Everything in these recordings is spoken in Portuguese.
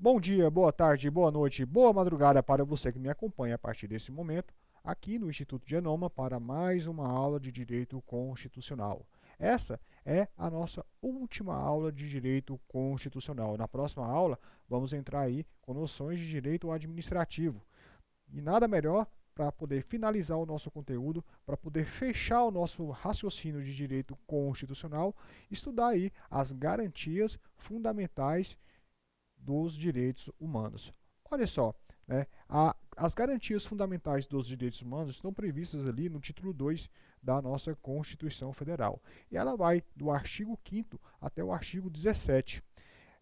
Bom dia, boa tarde, boa noite, boa madrugada para você que me acompanha a partir desse momento, aqui no Instituto Genoma, para mais uma aula de Direito Constitucional. Essa é a nossa última aula de Direito Constitucional. Na próxima aula, vamos entrar aí com noções de Direito Administrativo. E nada melhor para poder finalizar o nosso conteúdo, para poder fechar o nosso raciocínio de Direito Constitucional, estudar aí as garantias fundamentais dos direitos humanos. Olha só, né, as garantias fundamentais dos direitos humanos estão previstas ali no título 2 da nossa Constituição Federal. E ela vai do artigo 5º até o artigo 17.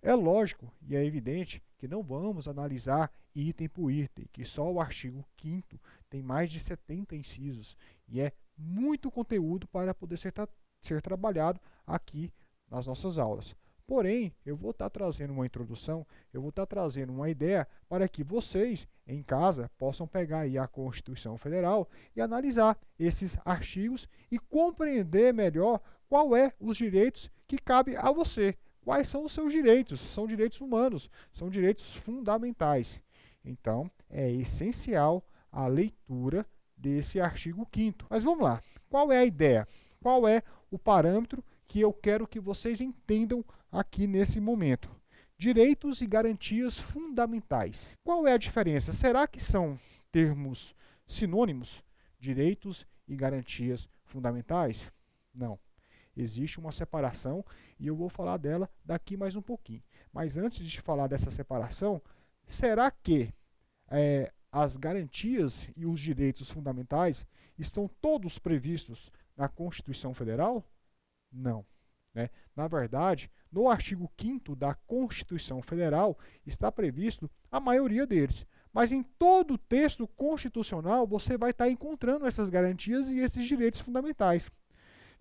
É lógico e é evidente que não vamos analisar item por item, que só o artigo 5º tem mais de 70 incisos e é muito conteúdo para poder ser trabalhado aqui nas nossas aulas. Porém, eu vou estar trazendo uma introdução, eu vou estar trazendo uma ideia para que vocês, em casa, possam pegar aí a Constituição Federal e analisar esses artigos e compreender melhor qual é os direitos que cabem a você. Quais são os seus direitos? São direitos humanos, são direitos fundamentais. Então, é essencial a leitura desse artigo 5º. Mas vamos lá, qual é a ideia? Qual é o parâmetro que eu quero que vocês entendam aqui nesse momento? Direitos e garantias fundamentais. Qual é a diferença? Será que são termos sinônimos? Direitos e garantias fundamentais? Não. Existe uma separação e eu vou falar dela daqui mais um pouquinho. Mas antes de falar dessa separação, será que as garantias e os direitos fundamentais estão todos previstos na Constituição Federal? Não. Né? Na verdade, no artigo 5º da Constituição Federal está previsto a maioria deles. Mas em todo o texto constitucional você vai estar encontrando essas garantias e esses direitos fundamentais.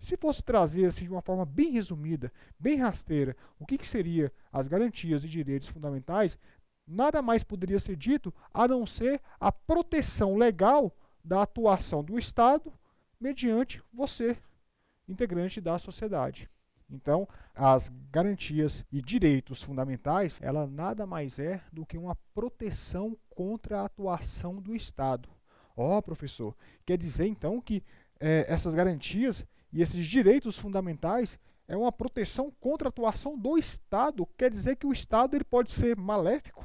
Se fosse trazer assim, de uma forma bem resumida, bem rasteira, o que seria as garantias e direitos fundamentais, nada mais poderia ser dito a não ser a proteção legal da atuação do Estado mediante você, integrante da sociedade. Então, as garantias e direitos fundamentais, ela nada mais é do que uma proteção contra a atuação do Estado. Professor, quer dizer então que essas garantias e esses direitos fundamentais é uma proteção contra a atuação do Estado? Quer dizer que o Estado ele pode ser maléfico?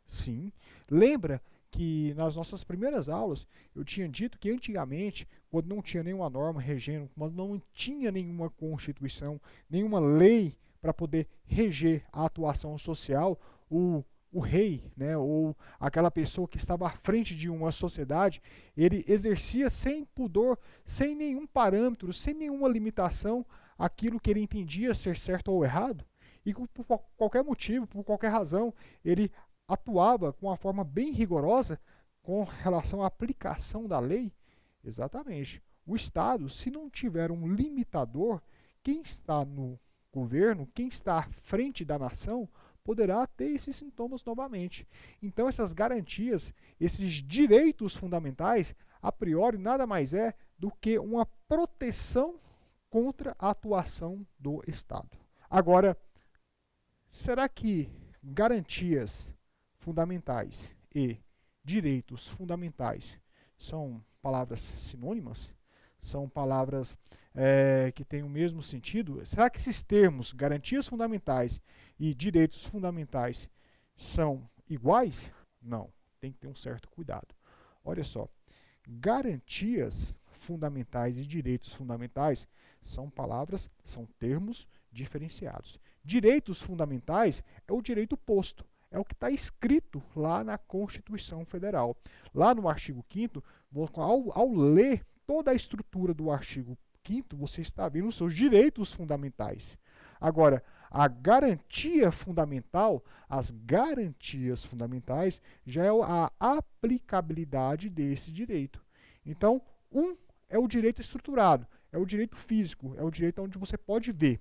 Sim. Lembra que nas nossas primeiras aulas eu tinha dito que antigamente, quando não tinha nenhuma norma regendo, quando não tinha nenhuma Constituição, nenhuma lei para poder reger a atuação social, o rei, né, ou aquela pessoa que estava à frente de uma sociedade, ele exercia sem pudor, sem nenhum parâmetro, sem nenhuma limitação, aquilo que ele entendia ser certo ou errado, e por qualquer motivo, por qualquer razão, ele atuava com uma forma bem rigorosa com relação à aplicação da lei. Exatamente. O Estado, se não tiver um limitador, quem está no governo, quem está à frente da nação, poderá ter esses sintomas novamente. Então, essas garantias, esses direitos fundamentais, a priori, nada mais é do que uma proteção contra a atuação do Estado. Agora, será que garantias fundamentais e direitos fundamentais são palavras sinônimas? São palavras que têm o mesmo sentido? Será que esses termos, garantias fundamentais e direitos fundamentais, são iguais? Não, tem que ter um certo cuidado. Olha só, garantias fundamentais e direitos fundamentais são palavras, são termos diferenciados. Direitos fundamentais é o direito posto, é o que está escrito lá na Constituição Federal. Lá no artigo 5º, ao ler toda a estrutura do artigo 5º, você está vendo os seus direitos fundamentais. Agora, a garantia fundamental, as garantias fundamentais, já é a aplicabilidade desse direito. Então, um é o direito estruturado, é o direito físico, é o direito onde você pode ver.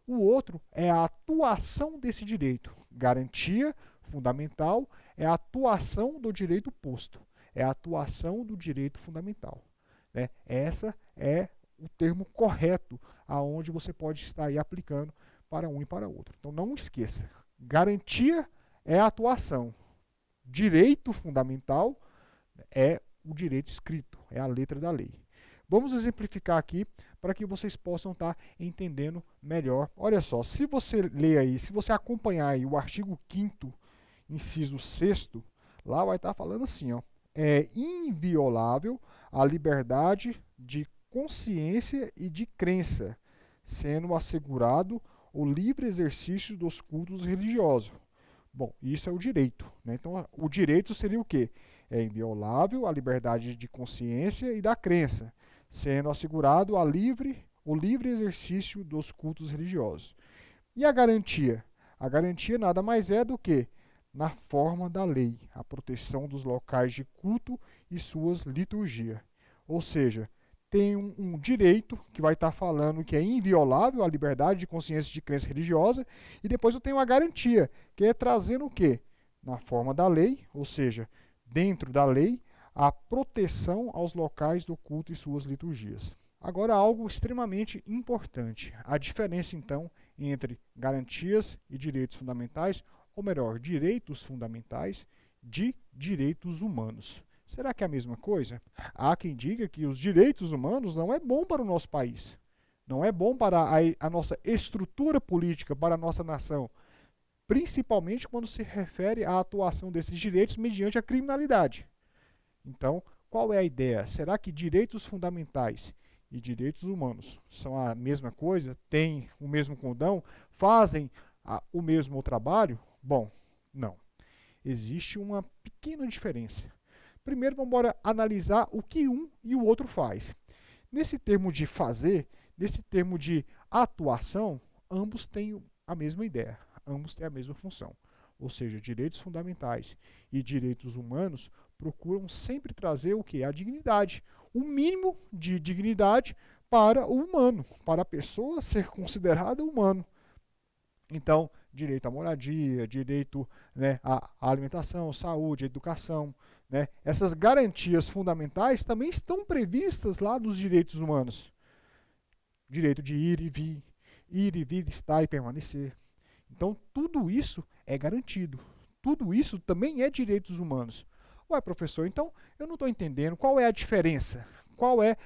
O outro é a atuação desse direito. Garantia fundamental é a atuação do direito posto, é a atuação do direito fundamental. Né? Essa é o termo correto aonde você pode estar aí aplicando para um e para outro. Então não esqueça, garantia é a atuação. Direito fundamental é o direito escrito, é a letra da lei. Vamos exemplificar aqui para que vocês possam estar entendendo melhor. Olha só, se você ler aí, se você acompanhar aí o artigo 5º, inciso 6º, lá vai estar falando assim, ó, é inviolável a liberdade de consciência e de crença, sendo assegurado o livre exercício dos cultos religiosos. Bom, isso é o direito, né? Então, o direito seria o quê? É inviolável a liberdade de consciência e da crença, sendo assegurado o livre exercício dos cultos religiosos. E a garantia? A garantia nada mais é do que, na forma da lei, a proteção dos locais de culto e suas liturgias. Ou seja, tem um direito que vai estar falando que é inviolável a liberdade de consciência e de crença religiosa, e depois eu tenho a garantia, que é trazendo o quê? Na forma da lei, ou seja, dentro da lei, a proteção aos locais do culto e suas liturgias. Agora, algo extremamente importante, a diferença, então, entre garantias e direitos fundamentais, ou melhor, direitos fundamentais de direitos humanos. Será que é a mesma coisa? Há quem diga que os direitos humanos não é bom para o nosso país, não é bom para a nossa estrutura política, para a nossa nação, principalmente quando se refere à atuação desses direitos mediante a criminalidade. Então, qual é a ideia? Será que direitos fundamentais e direitos humanos são a mesma coisa? Têm o mesmo condão? Fazem o mesmo trabalho? Bom, não. Existe uma pequena diferença. Primeiro, vamos analisar o que um e o outro faz. Nesse termo de fazer, nesse termo de atuação, ambos têm a mesma ideia, ambos têm a mesma função. Ou seja, direitos fundamentais e direitos humanos procuram sempre trazer o quê? A dignidade. O mínimo de dignidade para o humano, para a pessoa ser considerada humano. Então, direito à moradia, direito, né, à alimentação, saúde, educação, né, essas garantias fundamentais também estão previstas lá nos direitos humanos. Direito de ir e vir, estar e permanecer. Então, tudo isso é garantido. Tudo isso também é direitos humanos. Ué, professor, então eu não estou entendendo qual é a diferença. Qual é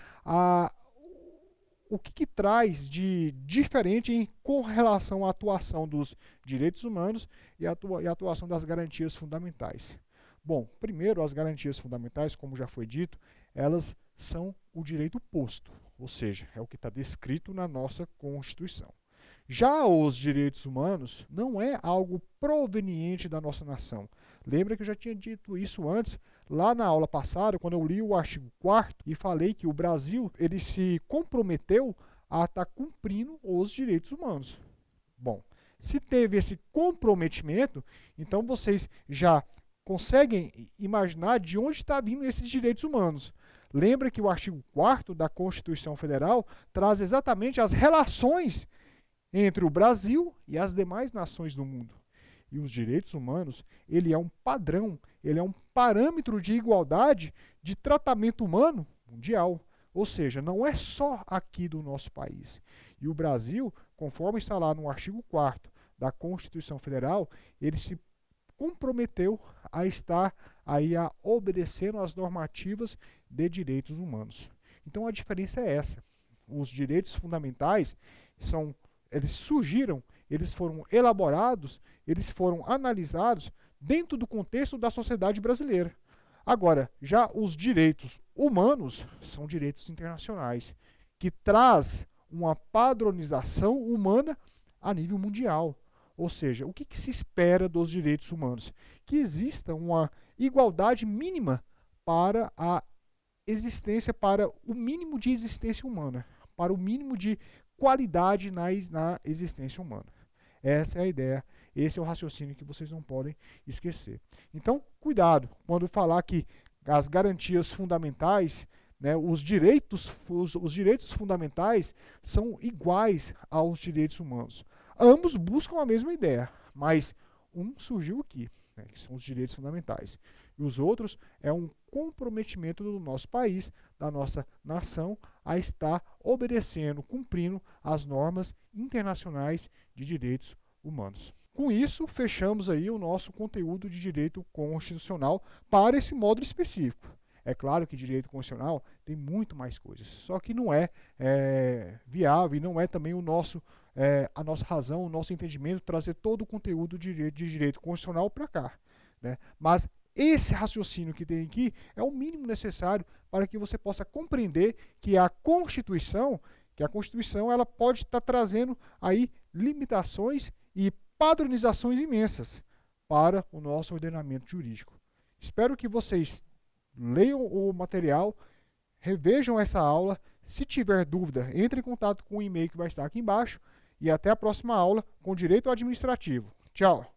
o que traz de diferente com relação à atuação dos direitos humanos e a atuação das garantias fundamentais? Bom, primeiro, as garantias fundamentais, como já foi dito, elas são o direito posto, ou seja, é o que está descrito na nossa Constituição. Já os direitos humanos não é algo proveniente da nossa nação. Lembra que eu já tinha dito isso antes, lá na aula passada, quando eu li o artigo 4º e falei que o Brasil ele se comprometeu a estar cumprindo os direitos humanos. Bom, se teve esse comprometimento, então vocês já conseguem imaginar de onde está vindo esses direitos humanos. Lembra que o artigo 4º da Constituição Federal traz exatamente as relações entre o Brasil e as demais nações do mundo. E os direitos humanos, ele é um padrão, ele é um parâmetro de igualdade de tratamento humano mundial. Ou seja, não é só aqui do nosso país. E o Brasil, conforme está lá no artigo 4º da Constituição Federal, ele se comprometeu a estar aí obedecendo às normativas de direitos humanos. Então a diferença é essa. Os direitos fundamentais eles surgiram, eles foram elaborados, eles foram analisados dentro do contexto da sociedade brasileira. Agora, já os direitos humanos são direitos internacionais, que traz uma padronização humana a nível mundial. Ou seja, o que se espera dos direitos humanos? Que exista uma igualdade mínima para a existência, para o mínimo de existência humana, para o mínimo de qualidade na existência humana. Essa é a ideia, esse é o raciocínio que vocês não podem esquecer. Então, cuidado quando falar que as garantias fundamentais, né, os direitos fundamentais são iguais aos direitos humanos. Ambos buscam a mesma ideia, mas um surgiu aqui, né, que são os direitos fundamentais. E os outros é um comprometimento do nosso país, da nossa nação, a estar obedecendo, cumprindo as normas internacionais de direitos humanos. Com isso, fechamos aí o nosso conteúdo de direito constitucional para esse módulo específico. É claro que direito constitucional tem muito mais coisas, só que não é, viável e não é também a nossa razão, o nosso entendimento trazer todo o conteúdo de direito constitucional para cá, né? Mas esse raciocínio que tem aqui é o mínimo necessário para que você possa compreender que a Constituição ela pode estar trazendo aí limitações e padronizações imensas para o nosso ordenamento jurídico. Espero que vocês leiam o material, revejam essa aula. Se tiver dúvida, entre em contato com o e-mail que vai estar aqui embaixo. E até a próxima aula com Direito Administrativo. Tchau!